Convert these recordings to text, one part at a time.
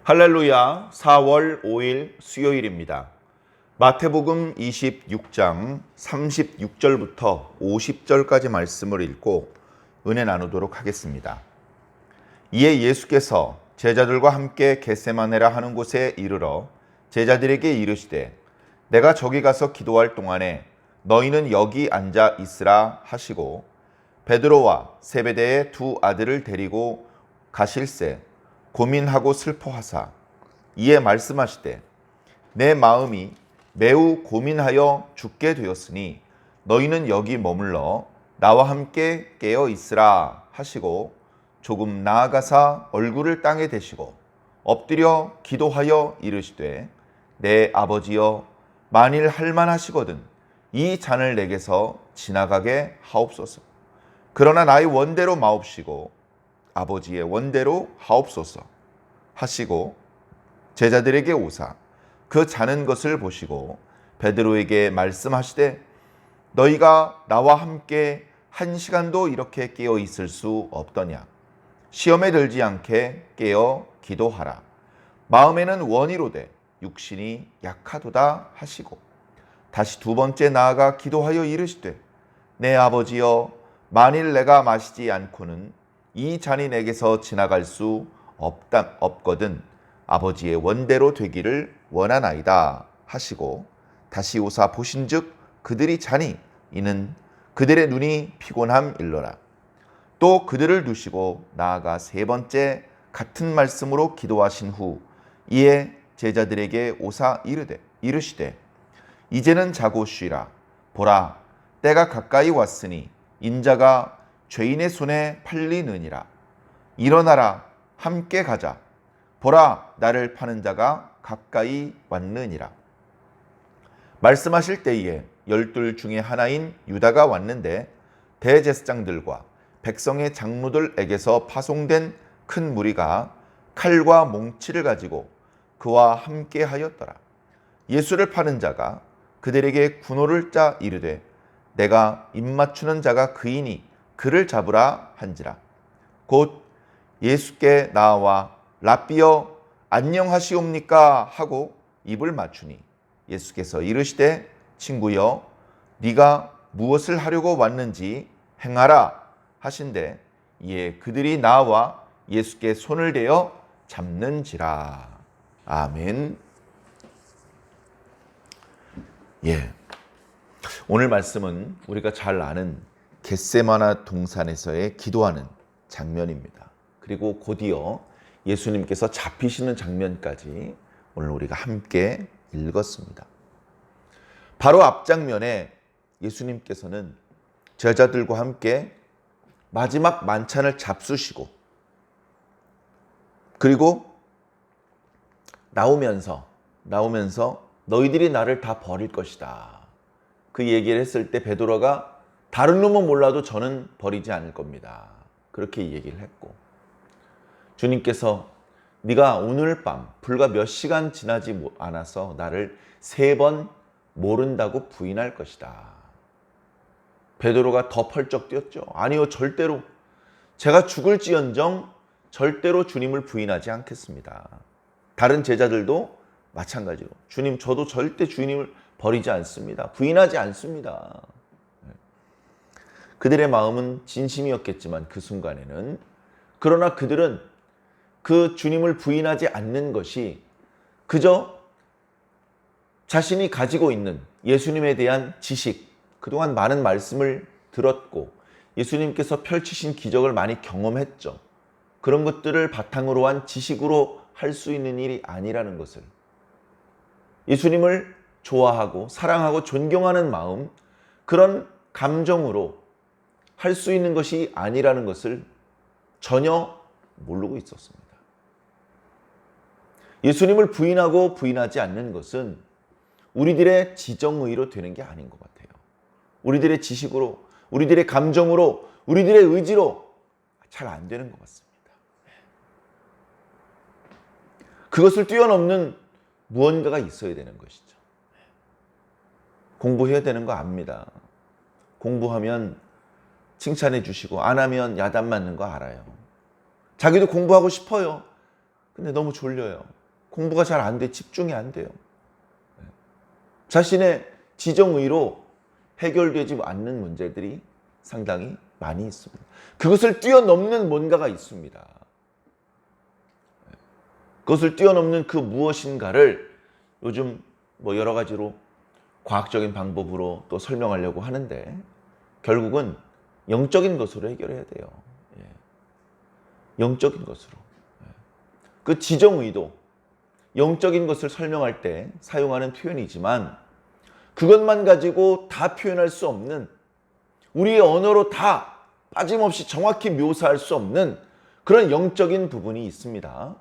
할렐루야, 4월 5일 수요일입니다. 마태복음 26장 36절부터 50절까지 말씀을 읽고 은혜 나누도록 하겠습니다. 이에 예수께서 제자들과 함께 겟세마네라 하는 곳에 이르러 제자들에게 이르시되 내가 저기 가서 기도할 동안에 너희는 여기 앉아 있으라 하시고 베드로와 세베대의 두 아들을 데리고 가실새 고민하고 슬퍼하사 이에 말씀하시되 내 마음이 매우 고민하여 죽게 되었으니 너희는 여기 머물러 나와 함께 깨어 있으라 하시고 조금 나아가사 얼굴을 땅에 대시고 엎드려 기도하여 이르시되 내 아버지여 만일 할만하시거든 이 잔을 내게서 지나가게 하옵소서. 그러나 나의 원대로 마옵시고 아버지의 원대로 하옵소서 하시고 제자들에게 오사 그 자는 것을 보시고 베드로에게 말씀하시되 너희가 나와 함께 한 시간도 이렇게 깨어 있을 수 없더냐. 시험에 들지 않게 깨어 기도하라. 마음에는 원이로되 육신이 약하도다 하시고 다시 두 번째 나아가 기도하여 이르시되 내 아버지여 만일 내가 마시지 않고는 이 잔이 내게서 지나갈 수 없거든 아버지의 원대로 되기를 원하나이다 하시고 다시 오사 보신즉 그들이 자니 이는 그들의 눈이 피곤함 일러라. 또 그들을 두시고 나아가 세 번째 같은 말씀으로 기도하신 후 이에 제자들에게 오사 이르시되 이제는 자고 쉬라. 보라 때가 가까이 왔으니 인자가 죄인의 손에 팔리느니라. 일어나라 함께 가자. 보라 나를 파는 자가 가까이 왔느니라. 말씀하실 때에 12 중에 하나인 유다가 왔는데 대제사장들과 백성의 장로들에게서 파송된 큰 무리가 칼과 몽치를 가지고 그와 함께 하였더라. 예수를 파는 자가 그들에게 군호를 짜 이르되 내가 입맞추는 자가 그이니 그를 잡으라 한지라. 곧 예수께 나와 랍비여 안녕하시옵니까 하고 입을 맞추니 예수께서 이르시되 친구여 네가 무엇을 하려고 왔는지 행하라 하신대 이에 그들이 나와 예수께 손을 대어 잡는지라. 아멘. 오늘 말씀은 우리가 잘 아는 겟세마나 동산에서의 기도하는 장면입니다. 그리고 곧이어 예수님께서 잡히시는 장면까지 오늘 우리가 함께 읽었습니다. 바로 앞장면에 예수님께서는 제자들과 함께 마지막 만찬을 잡수시고 그리고 나오면서 너희들이 나를 다 버릴 것이다. 그 얘기를 했을 때 베드로가 다른 놈은 몰라도 저는 버리지 않을 겁니다. 그렇게 얘기를 했고 주님께서 네가 오늘 밤 불과 몇 시간 지나지 않아서 나를 3번 모른다고 부인할 것이다. 베드로가 더 펄쩍 뛰었죠. 아니요, 절대로 제가 죽을지언정 절대로 주님을 부인하지 않겠습니다. 다른 제자들도 마찬가지로 주님 저도 절대 주님을 버리지 않습니다. 부인하지 않습니다. 그들의 마음은 진심이었겠지만 그 순간에는 그러나 그들은 그 주님을 부인하지 않는 것이 그저 자신이 가지고 있는 예수님에 대한 지식, 그동안 많은 말씀을 들었고 예수님께서 펼치신 기적을 많이 경험했죠. 그런 것들을 바탕으로 한 지식으로 할 수 있는 일이 아니라는 것을, 예수님을 좋아하고 사랑하고 존경하는 마음, 그런 감정으로 할 수 있는 것이 아니라는 것을 전혀 모르고 있었습니다. 예수님을 부인하고 부인하지 않는 것은 우리들의 지정의로 되는 게 아닌 것 같아요. 우리들의 지식으로, 우리들의 감정으로, 우리들의 의지로 잘 안 되는 것 같습니다. 그것을 뛰어넘는 무언가가 있어야 되는 것이죠. 공부해야 되는 거 압니다. 공부하면 칭찬해 주시고 안 하면 야단 맞는 거 알아요. 자기도 공부하고 싶어요. 근데 너무 졸려요. 공부가 잘 안 돼. 집중이 안 돼요. 자신의 지정의로 해결되지 않는 문제들이 상당히 많이 있습니다. 그것을 뛰어넘는 뭔가가 있습니다. 그것을 뛰어넘는 그 무엇인가를 요즘 뭐 여러 가지로 과학적인 방법으로 또 설명하려고 하는데 결국은 영적인 것으로 해결해야 돼요. 영적인 것으로. 그 지정의도 영적인 것을 설명할 때 사용하는 표현이지만 그것만 가지고 다 표현할 수 없는, 우리의 언어로 다 빠짐없이 정확히 묘사할 수 없는 그런 영적인 부분이 있습니다.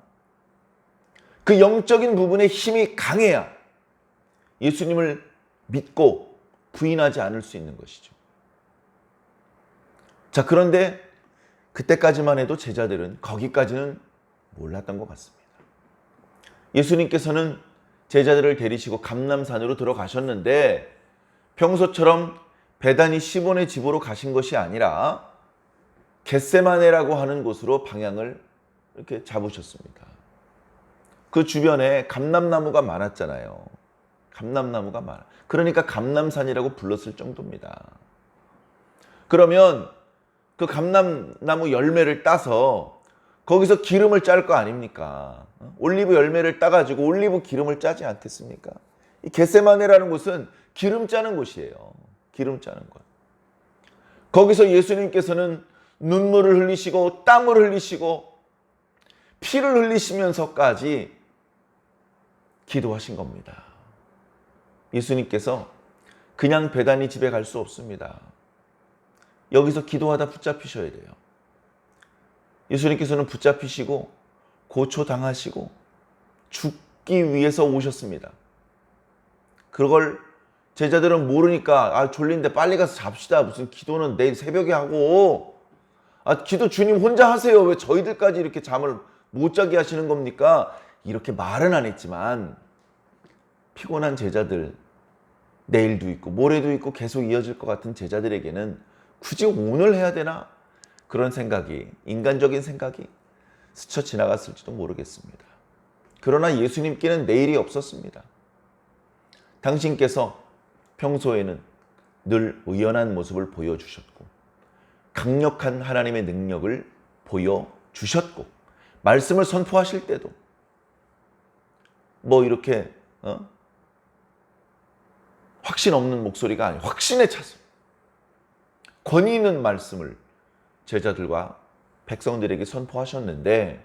그 영적인 부분의 힘이 강해야 예수님을 믿고 부인하지 않을 수 있는 것이죠. 자, 그런데 그때까지만 해도 제자들은 거기까지는 몰랐던 것 같습니다. 예수님께서는 제자들을 데리시고 감람산으로 들어가셨는데 평소처럼 베다니 시몬의 집으로 가신 것이 아니라 겟세마네라고 하는 곳으로 방향을 이렇게 잡으셨습니다. 그 주변에 감람나무가 많았잖아요. 감람나무가 많아. 그러니까 감람산이라고 불렀을 정도입니다. 그러면 그 감람나무 열매를 따서 거기서 기름을 짤 거 아닙니까? 올리브 열매를 따가지고 올리브 기름을 짜지 않겠습니까? 이 겟세마네라는 곳은 기름 짜는 곳이에요. 기름 짜는 곳. 거기서 예수님께서는 눈물을 흘리시고 땀을 흘리시고 피를 흘리시면서까지 기도하신 겁니다. 예수님께서 그냥 베다니 집에 갈 수 없습니다. 여기서 기도하다 붙잡히셔야 돼요. 예수님께서는 붙잡히시고 고초당하시고 죽기 위해서 오셨습니다. 그걸 제자들은 모르니까 졸린데 빨리 가서 잡시다. 무슨 기도는 내일 새벽에 하고 기도 주님 혼자 하세요. 왜 저희들까지 이렇게 잠을 못 자게 하시는 겁니까? 이렇게 말은 안 했지만 피곤한 제자들, 내일도 있고 모레도 있고 계속 이어질 것 같은 제자들에게는 굳이 오늘 해야 되나? 그런 생각이, 인간적인 생각이 스쳐 지나갔을지도 모르겠습니다. 그러나 예수님께는 내일이 없었습니다. 당신께서 평소에는 늘 의연한 모습을 보여주셨고 강력한 하나님의 능력을 보여주셨고 말씀을 선포하실 때도 뭐 이렇게 확신 없는 목소리가 아니고 확신에 차서 권위 있는 말씀을 제자들과 백성들에게 선포하셨는데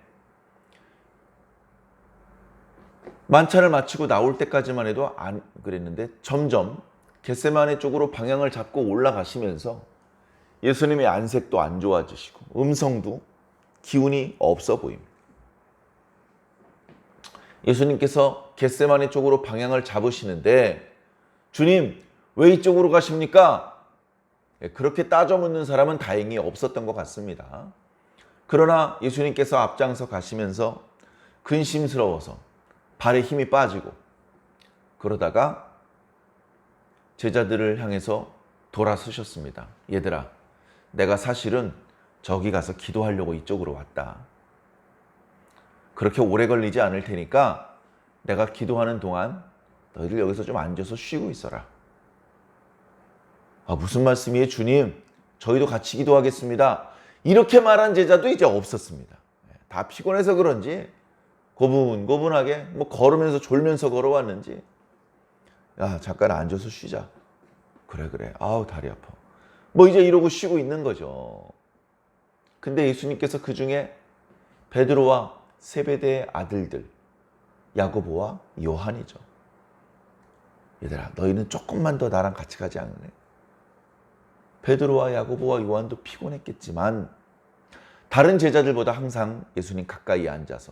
만찬을 마치고 나올 때까지만 해도 안 그랬는데 점점 겟세마네 쪽으로 방향을 잡고 올라가시면서 예수님의 안색도 안 좋아지시고 음성도 기운이 없어 보입니다. 예수님께서 겟세마네 쪽으로 방향을 잡으시는데 주님 왜 이쪽으로 가십니까? 그렇게 따져 묻는 사람은 다행히 없었던 것 같습니다. 그러나 예수님께서 앞장서 가시면서 근심스러워서 발에 힘이 빠지고 그러다가 제자들을 향해서 돌아서셨습니다. 얘들아, 내가 사실은 저기 가서 기도하려고 이쪽으로 왔다. 그렇게 오래 걸리지 않을 테니까 내가 기도하는 동안 너희들 여기서 좀 앉아서 쉬고 있어라. 무슨 말씀이에요, 주님? 저희도 같이 기도하겠습니다. 이렇게 말한 제자도 이제 없었습니다. 다 피곤해서 그런지 고분고분하게 뭐 걸으면서 졸면서 걸어왔는지 야, 잠깐 앉아서 쉬자. 그래. 아우, 다리 아파. 뭐 이제 이러고 쉬고 있는 거죠. 근데 예수님께서 그 중에 베드로와 세베대의 아들들 야고보와 요한이죠. 얘들아, 너희는 조금만 더 나랑 같이 가지 않을래? 베드로와 야고보와 요한도 피곤했겠지만 다른 제자들보다 항상 예수님 가까이 앉아서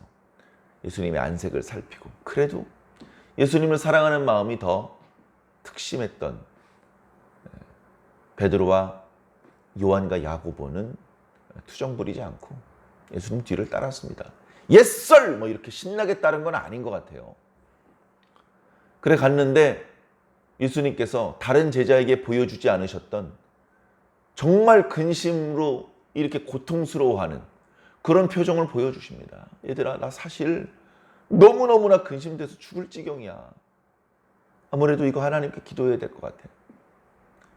예수님의 안색을 살피고 그래도 예수님을 사랑하는 마음이 더 특심했던 베드로와 요한과 야고보는 투정 부리지 않고 예수님 뒤를 따랐습니다. 예썰! 뭐 이렇게 신나게 따른 건 아닌 것 같아요. 그래 갔는데 예수님께서 다른 제자에게 보여주지 않으셨던 정말 근심으로 이렇게 고통스러워하는 그런 표정을 보여주십니다. 얘들아, 나 사실 너무너무나 근심돼서 죽을 지경이야. 아무래도 이거 하나님께 기도해야 될 것 같아.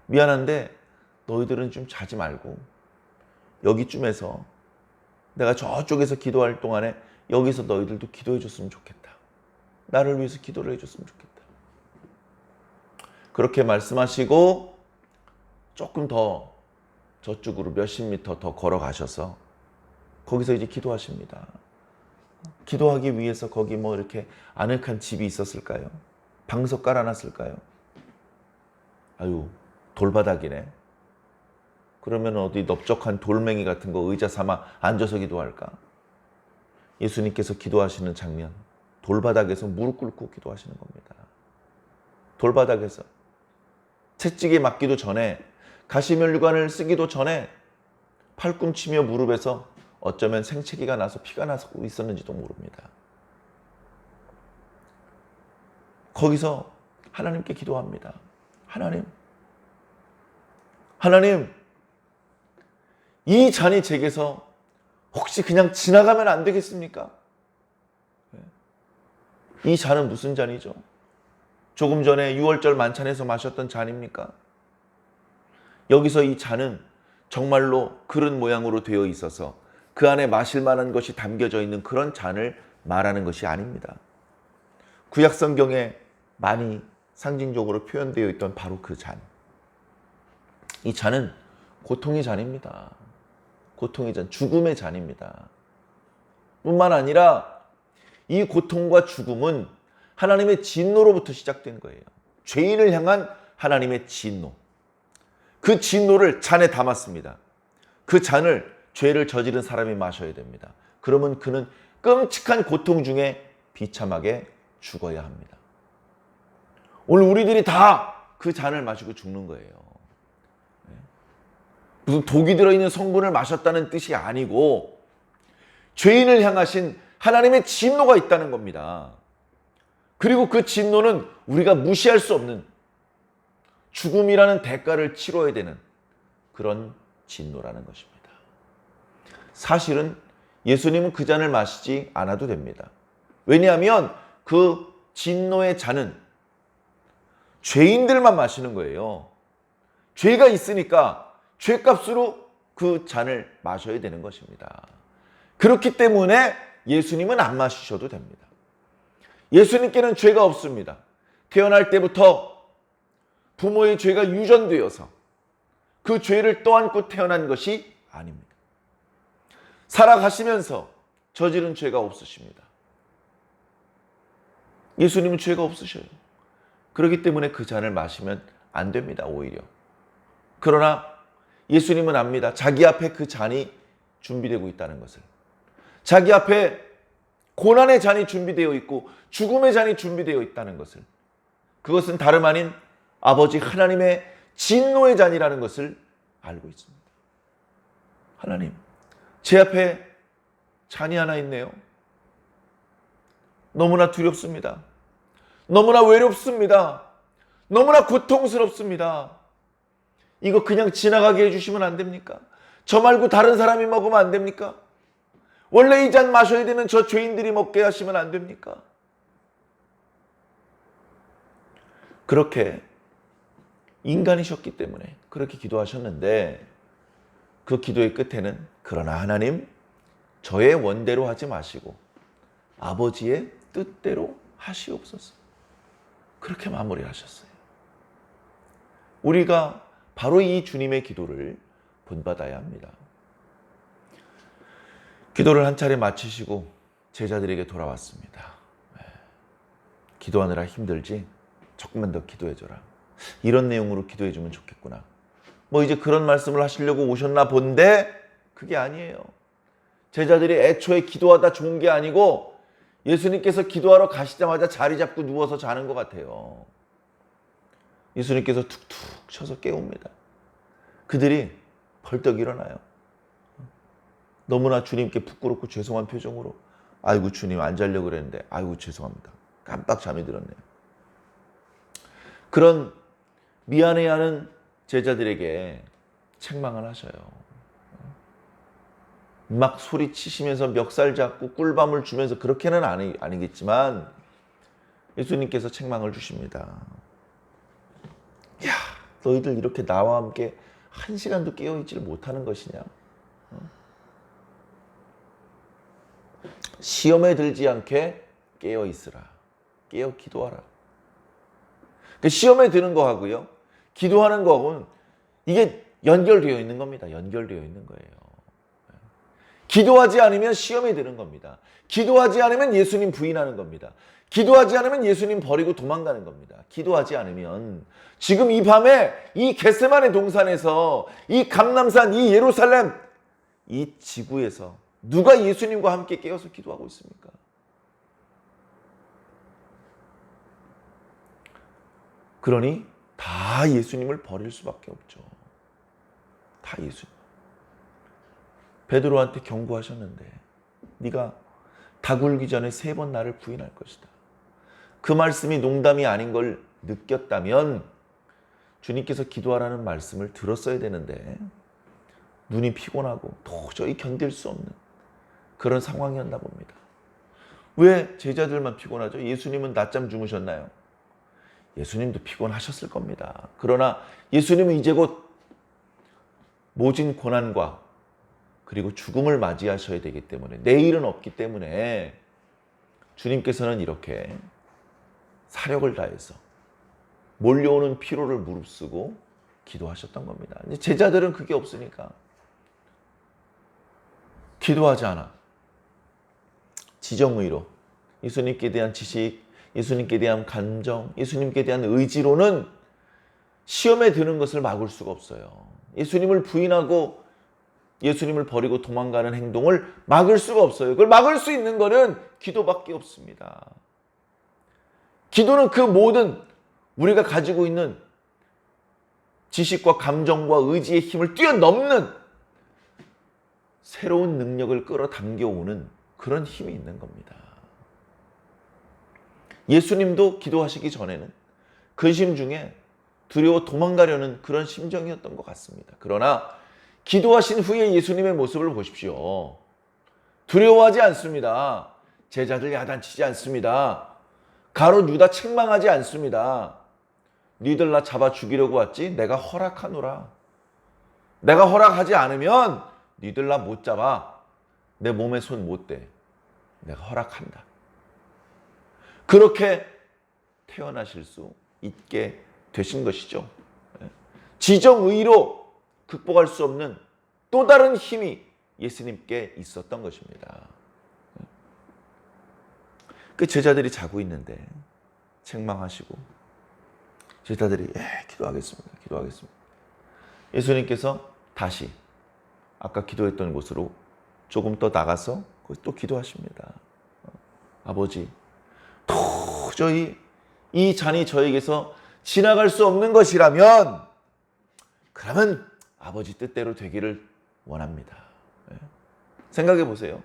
미안한데 너희들은 좀 자지 말고 여기쯤에서 내가 저쪽에서 기도할 동안에 여기서 너희들도 기도해 줬으면 좋겠다. 나를 위해서 기도를 해줬으면 좋겠다. 그렇게 말씀하시고 조금 더 저쪽으로 몇십 미터 더 걸어가셔서 거기서 이제 기도하십니다. 기도하기 위해서 거기 뭐 이렇게 아늑한 집이 있었을까요? 방석 깔아놨을까요? 아유, 돌바닥이네. 그러면 어디 넓적한 돌멩이 같은 거 의자 삼아 앉아서 기도할까? 예수님께서 기도하시는 장면, 돌바닥에서 무릎 꿇고 기도하시는 겁니다. 돌바닥에서 채찍에 맞기도 전에, 가시면류관을 쓰기도 전에 팔꿈치며 무릎에서 어쩌면 생채기가 나서 피가 나고 있었는지도 모릅니다. 거기서 하나님께 기도합니다. 하나님, 이 잔이 제게서 혹시 그냥 지나가면 안 되겠습니까? 이 잔은 무슨 잔이죠? 조금 전에 6월절 만찬에서 마셨던 잔입니까? 여기서 이 잔은 정말로 그릇 모양으로 되어 있어서 그 안에 마실 만한 것이 담겨져 있는 그런 잔을 말하는 것이 아닙니다. 구약 성경에 많이 상징적으로 표현되어 있던 바로 그 잔. 이 잔은 고통의 잔입니다. 고통의 잔, 죽음의 잔입니다. 뿐만 아니라 이 고통과 죽음은 하나님의 진노로부터 시작된 거예요. 죄인을 향한 하나님의 진노. 그 진노를 잔에 담았습니다. 그 잔을 죄를 저지른 사람이 마셔야 됩니다. 그러면 그는 끔찍한 고통 중에 비참하게 죽어야 합니다. 오늘 우리들이 다 그 잔을 마시고 죽는 거예요. 무슨 독이 들어있는 성분을 마셨다는 뜻이 아니고 죄인을 향하신 하나님의 진노가 있다는 겁니다. 그리고 그 진노는 우리가 무시할 수 없는 죽음이라는 대가를 치러야 되는 그런 진노라는 것입니다. 사실은 예수님은 그 잔을 마시지 않아도 됩니다. 왜냐하면 그 진노의 잔은 죄인들만 마시는 거예요. 죄가 있으니까 죄값으로 그 잔을 마셔야 되는 것입니다. 그렇기 때문에 예수님은 안 마시셔도 됩니다. 예수님께는 죄가 없습니다. 태어날 때부터 부모의 죄가 유전되어서 그 죄를 떠안고 태어난 것이 아닙니다. 살아가시면서 저지른 죄가 없으십니다. 예수님은 죄가 없으셔요. 그렇기 때문에 그 잔을 마시면 안 됩니다, 오히려. 그러나 예수님은 압니다. 자기 앞에 그 잔이 준비되고 있다는 것을. 자기 앞에 고난의 잔이 준비되어 있고 죽음의 잔이 준비되어 있다는 것을. 그것은 다름 아닌 아버지 하나님의 진노의 잔이라는 것을 알고 있습니다. 하나님, 제 앞에 잔이 하나 있네요. 너무나 두렵습니다. 너무나 외롭습니다. 너무나 고통스럽습니다. 이거 그냥 지나가게 해주시면 안 됩니까? 저 말고 다른 사람이 먹으면 안 됩니까? 원래 이 잔 마셔야 되는 저 죄인들이 먹게 하시면 안 됩니까? 그렇게 인간이셨기 때문에 그렇게 기도하셨는데 그 기도의 끝에는 그러나 하나님, 저의 원대로 하지 마시고 아버지의 뜻대로 하시옵소서. 그렇게 마무리하셨어요. 우리가 바로 이 주님의 기도를 본받아야 합니다. 기도를 한 차례 마치시고 제자들에게 돌아왔습니다. 기도하느라 힘들지? 조금만 더 기도해줘라. 이런 내용으로 기도해주면 좋겠구나. 뭐 이제 그런 말씀을 하시려고 오셨나 본데 그게 아니에요. 제자들이 애초에 기도하다 좋은 게 아니고 예수님께서 기도하러 가시자마자 자리 잡고 누워서 자는 것 같아요. 예수님께서 툭툭 쳐서 깨웁니다. 그들이 벌떡 일어나요. 너무나 주님께 부끄럽고 죄송한 표정으로 아이고 주님 안 자려고 그랬는데 아이고 죄송합니다. 깜빡 잠이 들었네요. 그런 미안해하는 제자들에게 책망을 하셔요. 막 소리치시면서 멱살 잡고 꿀밤을 주면서 그렇게는 아니겠지만 예수님께서 책망을 주십니다. 야, 너희들 이렇게 나와 함께 한 시간도 깨어있지를 못하는 것이냐? 시험에 들지 않게 깨어있으라. 깨어 기도하라. 시험에 드는 거하고요, 기도하는 거하고는 이게 연결되어 있는 겁니다. 연결되어 있는 거예요. 기도하지 않으면 시험에 드는 겁니다. 기도하지 않으면 예수님 부인하는 겁니다. 기도하지 않으면 예수님 버리고 도망가는 겁니다. 기도하지 않으면 지금 이 밤에 이 겟세마네 동산에서 이 감람산, 이 예루살렘, 이 지구에서 누가 예수님과 함께 깨어서 기도하고 있습니까? 그러니 다 예수님을 버릴 수밖에 없죠. 다 예수님. 베드로한테 경고하셨는데 네가 다 굴기 전에 3번 나를 부인할 것이다. 그 말씀이 농담이 아닌 걸 느꼈다면 주님께서 기도하라는 말씀을 들었어야 되는데 눈이 피곤하고 도저히 견딜 수 없는 그런 상황이었나 봅니다. 왜 제자들만 피곤하죠? 예수님은 낮잠 주무셨나요? 예수님도 피곤하셨을 겁니다. 그러나 예수님은 이제 곧 모진 고난과 그리고 죽음을 맞이하셔야 되기 때문에, 내일은 없기 때문에 주님께서는 이렇게 사력을 다해서 몰려오는 피로를 무릅쓰고 기도하셨던 겁니다. 제자들은 그게 없으니까 기도하지 않아. 지정의로 예수님께 대한 지식, 예수님께 대한 감정, 예수님께 대한 의지로는 시험에 드는 것을 막을 수가 없어요. 예수님을 부인하고 예수님을 버리고 도망가는 행동을 막을 수가 없어요. 그걸 막을 수 있는 것은 기도밖에 없습니다. 기도는 그 모든 우리가 가지고 있는 지식과 감정과 의지의 힘을 뛰어넘는 새로운 능력을 끌어당겨오는 그런 힘이 있는 겁니다. 예수님도 기도하시기 전에는 근심 중에 두려워 도망가려는 그런 심정이었던 것 같습니다. 그러나 기도하신 후에 예수님의 모습을 보십시오. 두려워하지 않습니다. 제자들 야단치지 않습니다. 가롯 유다 책망하지 않습니다. 니들 나 잡아 죽이려고 왔지? 내가 허락하노라. 내가 허락하지 않으면 니들 나 못 잡아. 내 몸에 손 못 대. 내가 허락한다. 그렇게 태어나실 수 있게 되신 것이죠. 지정의로 극복할 수 없는 또 다른 힘이 예수님께 있었던 것입니다. 그 제자들이 자고 있는데 책망하시고 제자들이 기도하겠습니다. 예수님께서 다시 아까 기도했던 곳으로 조금 더 나가서 거기 또 기도하십니다. 아버지, 도저히 이 잔이 저에게서 지나갈 수 없는 것이라면 그러면 아버지 뜻대로 되기를 원합니다. 생각해 보세요.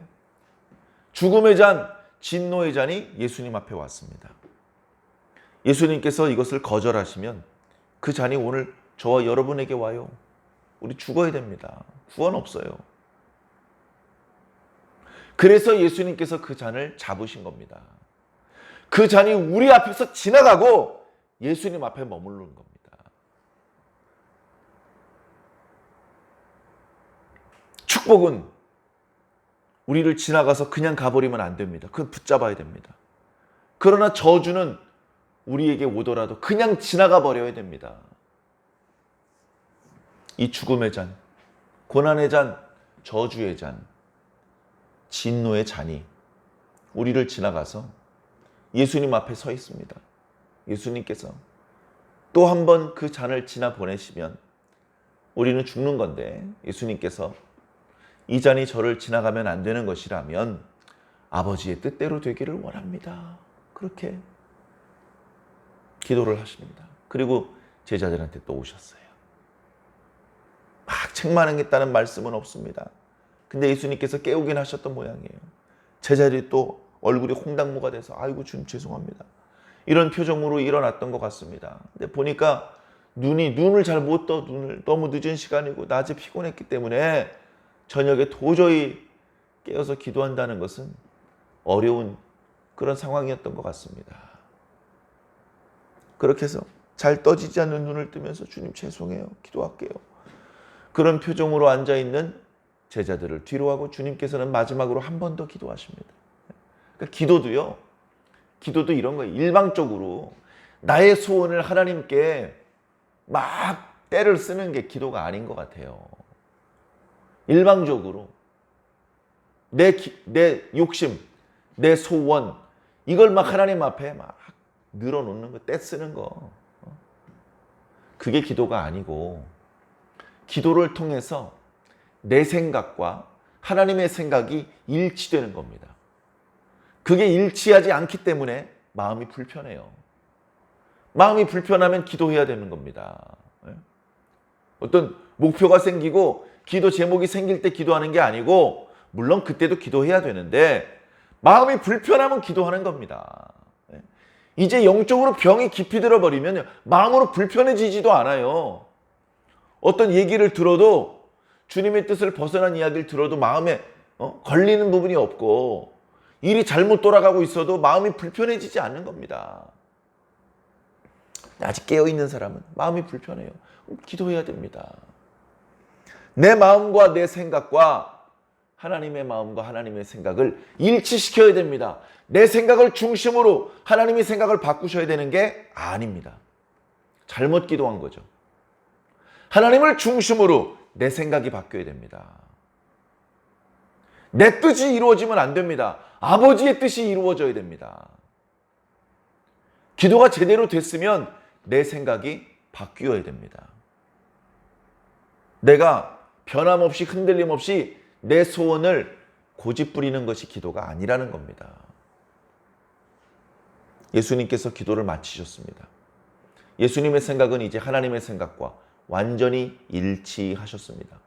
죽음의 잔, 진노의 잔이 예수님 앞에 왔습니다. 예수님께서 이것을 거절하시면 그 잔이 오늘 저와 여러분에게 와요. 우리 죽어야 됩니다. 구원 없어요. 그래서 예수님께서 그 잔을 잡으신 겁니다. 그 잔이 우리 앞에서 지나가고 예수님 앞에 머무르는 겁니다. 축복은 우리를 지나가서 그냥 가버리면 안 됩니다. 그건 붙잡아야 됩니다. 그러나 저주는 우리에게 오더라도 그냥 지나가 버려야 됩니다. 이 죽음의 잔, 고난의 잔, 저주의 잔, 진노의 잔이 우리를 지나가서 예수님 앞에 서 있습니다. 예수님께서 또 한 번 그 잔을 지나 보내시면 우리는 죽는 건데 예수님께서 이 잔이 저를 지나가면 안 되는 것이라면 아버지의 뜻대로 되기를 원합니다. 그렇게 기도를 하십니다. 그리고 제자들한테 또 오셨어요. 막 책망하겠다는 말씀은 없습니다. 근데 예수님께서 깨우긴 하셨던 모양이에요. 제자들이 또 얼굴이 홍당무가 돼서 아이고 주님 죄송합니다. 이런 표정으로 일어났던 것 같습니다. 근데 보니까 눈을 잘 못 떠, 눈을 너무 늦은 시간이고 낮에 피곤했기 때문에 저녁에 도저히 깨어서 기도한다는 것은 어려운 그런 상황이었던 것 같습니다. 그렇게 해서 잘 떠지지 않는 눈을 뜨면서 주님 죄송해요. 기도할게요. 그런 표정으로 앉아있는 제자들을 뒤로 하고 주님께서는 마지막으로 한 번 더 기도하십니다. 그러니까 기도도 이런 거예요. 일방적으로 나의 소원을 하나님께 막 때를 쓰는 게 기도가 아닌 것 같아요. 일방적으로 내 욕심, 내 소원 이걸 막 하나님 앞에 막 늘어놓는 거, 때 쓰는 거. 그게 기도가 아니고 기도를 통해서 내 생각과 하나님의 생각이 일치되는 겁니다. 그게 일치하지 않기 때문에 마음이 불편해요. 마음이 불편하면 기도해야 되는 겁니다. 어떤 목표가 생기고 기도 제목이 생길 때 기도하는 게 아니고 물론 그때도 기도해야 되는데 마음이 불편하면 기도하는 겁니다. 이제 영적으로 병이 깊이 들어버리면 마음으로 불편해지지도 않아요. 어떤 얘기를 들어도 주님의 뜻을 벗어난 이야기를 들어도 마음에 걸리는 부분이 없고 일이 잘못 돌아가고 있어도 마음이 불편해지지 않는 겁니다. 아직 깨어있는 사람은 마음이 불편해요. 기도해야 됩니다. 내 마음과 내 생각과 하나님의 마음과 하나님의 생각을 일치시켜야 됩니다. 내 생각을 중심으로 하나님의 생각을 바꾸셔야 되는 게 아닙니다. 잘못 기도한 거죠. 하나님을 중심으로 내 생각이 바뀌어야 됩니다. 내 뜻이 이루어지면 안 됩니다. 아버지의 뜻이 이루어져야 됩니다. 기도가 제대로 됐으면 내 생각이 바뀌어야 됩니다. 내가 변함없이 흔들림 없이 내 소원을 고집부리는 것이 기도가 아니라는 겁니다. 예수님께서 기도를 마치셨습니다. 예수님의 생각은 이제 하나님의 생각과 완전히 일치하셨습니다.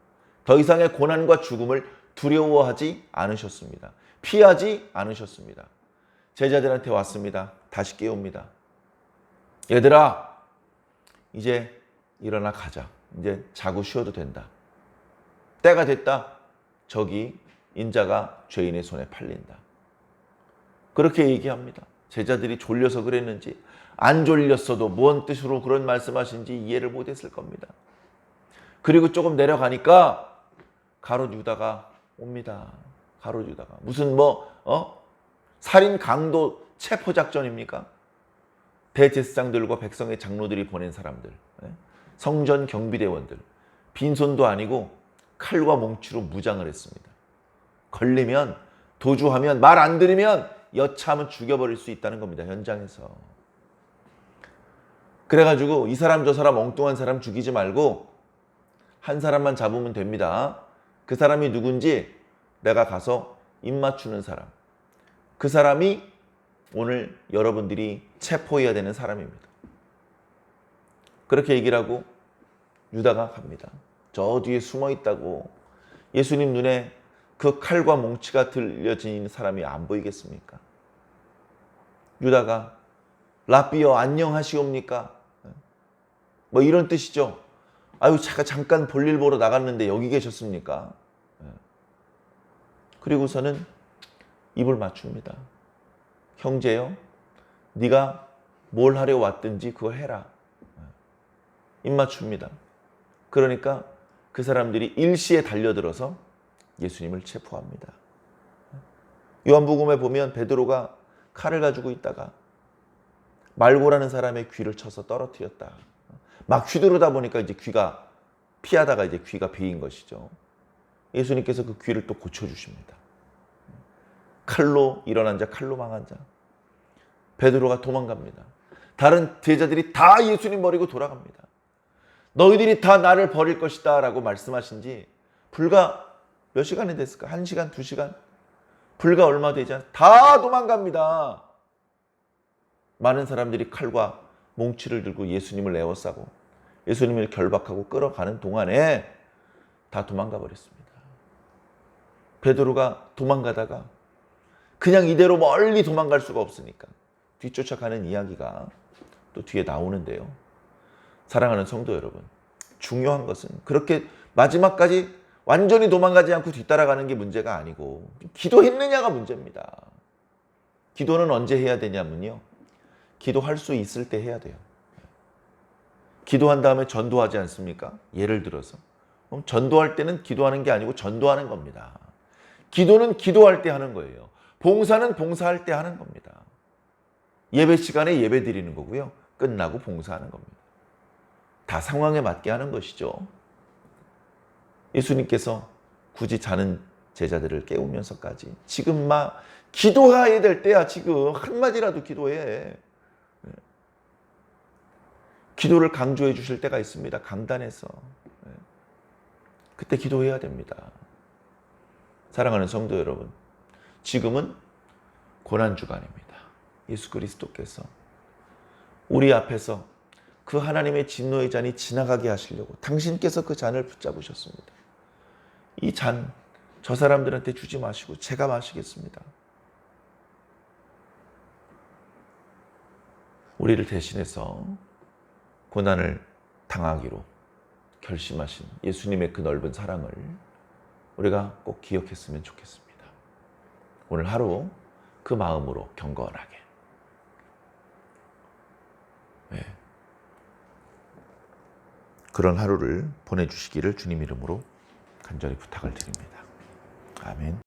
더 이상의 고난과 죽음을 두려워하지 않으셨습니다. 피하지 않으셨습니다. 제자들한테 왔습니다. 다시 깨웁니다. 얘들아, 이제 일어나 가자. 이제 자고 쉬어도 된다. 때가 됐다. 저기 인자가 죄인의 손에 팔린다. 그렇게 얘기합니다. 제자들이 졸려서 그랬는지 안 졸렸어도 뭔 뜻으로 그런 말씀하신지 이해를 못했을 겁니다. 그리고 조금 내려가니까 가룟 유다가 옵니다. 가룟 유다가 무슨 살인 강도 체포 작전입니까? 대제사장들과 백성의 장로들이 보낸 사람들, 성전 경비대원들, 빈손도 아니고 칼과 몽치로 무장을 했습니다. 걸리면 도주하면 말 안 들으면 여차하면 죽여버릴 수 있다는 겁니다. 현장에서. 그래가지고 이 사람 저 사람 엉뚱한 사람 죽이지 말고 한 사람만 잡으면 됩니다. 그 사람이 누군지 내가 가서 입 맞추는 사람. 그 사람이 오늘 여러분들이 체포해야 되는 사람입니다. 그렇게 얘기를 하고 유다가 갑니다. 저 뒤에 숨어 있다고. 예수님 눈에 그 칼과 몽치가 들려진 사람이 안 보이겠습니까? 유다가 라비어 안녕하시옵니까? 뭐 이런 뜻이죠. 아유, 제가 잠깐 볼일 보러 나갔는데 여기 계셨습니까? 그리고서는 입을 맞춥니다. 형제요, 네가 뭘 하려 왔든지 그걸 해라. 입 맞춥니다. 그러니까 그 사람들이 일시에 달려들어서 예수님을 체포합니다. 요한복음에 보면 베드로가 칼을 가지고 있다가 말고라는 사람의 귀를 쳐서 떨어뜨렸다. 막 휘두르다 보니까 이제 귀가 피하다가 이제 귀가 베인 것이죠. 예수님께서 그 귀를 또 고쳐주십니다. 칼로 일어난 자, 칼로 망한 자. 베드로가 도망갑니다. 다른 제자들이 다 예수님 버리고 돌아갑니다. 너희들이 다 나를 버릴 것이다 라고 말씀하신 지 불과 몇 시간이 됐을까? 1시간, 2시간? 불과 얼마 되지 않아 다 도망갑니다. 많은 사람들이 칼과 몽치를 들고 예수님을 에워싸고 예수님을 결박하고 끌어가는 동안에 다 도망가 버렸습니다. 베드로가 도망가다가 그냥 이대로 멀리 도망갈 수가 없으니까 뒤쫓아가는 이야기가 또 뒤에 나오는데요. 사랑하는 성도 여러분, 중요한 것은 그렇게 마지막까지 완전히 도망가지 않고 뒤따라가는 게 문제가 아니고 기도했느냐가 문제입니다. 기도는 언제 해야 되냐면요. 기도할 수 있을 때 해야 돼요. 기도한 다음에 전도하지 않습니까? 예를 들어서. 그럼 전도할 때는 기도하는 게 아니고 전도하는 겁니다. 기도는 기도할 때 하는 거예요. 봉사는 봉사할 때 하는 겁니다. 예배 시간에 예배 드리는 거고요. 끝나고 봉사하는 겁니다. 다 상황에 맞게 하는 것이죠. 예수님께서 굳이 자는 제자들을 깨우면서까지 지금 막 기도해야 될 때야. 지금 한마디라도 기도해. 기도를 강조해 주실 때가 있습니다. 강단에서. 그때 기도해야 됩니다. 사랑하는 성도 여러분, 지금은 고난주간입니다. 예수 그리스도께서 우리 앞에서 그 하나님의 진노의 잔이 지나가게 하시려고 당신께서 그 잔을 붙잡으셨습니다. 이 잔, 저 사람들한테 주지 마시고 제가 마시겠습니다. 우리를 대신해서 고난을 당하기로 결심하신 예수님의 그 넓은 사랑을 우리가 꼭 기억했으면 좋겠습니다. 오늘 하루 그 마음으로 경건하게 그런 하루를 보내주시기를 주님 이름으로 간절히 부탁을 드립니다. 아멘.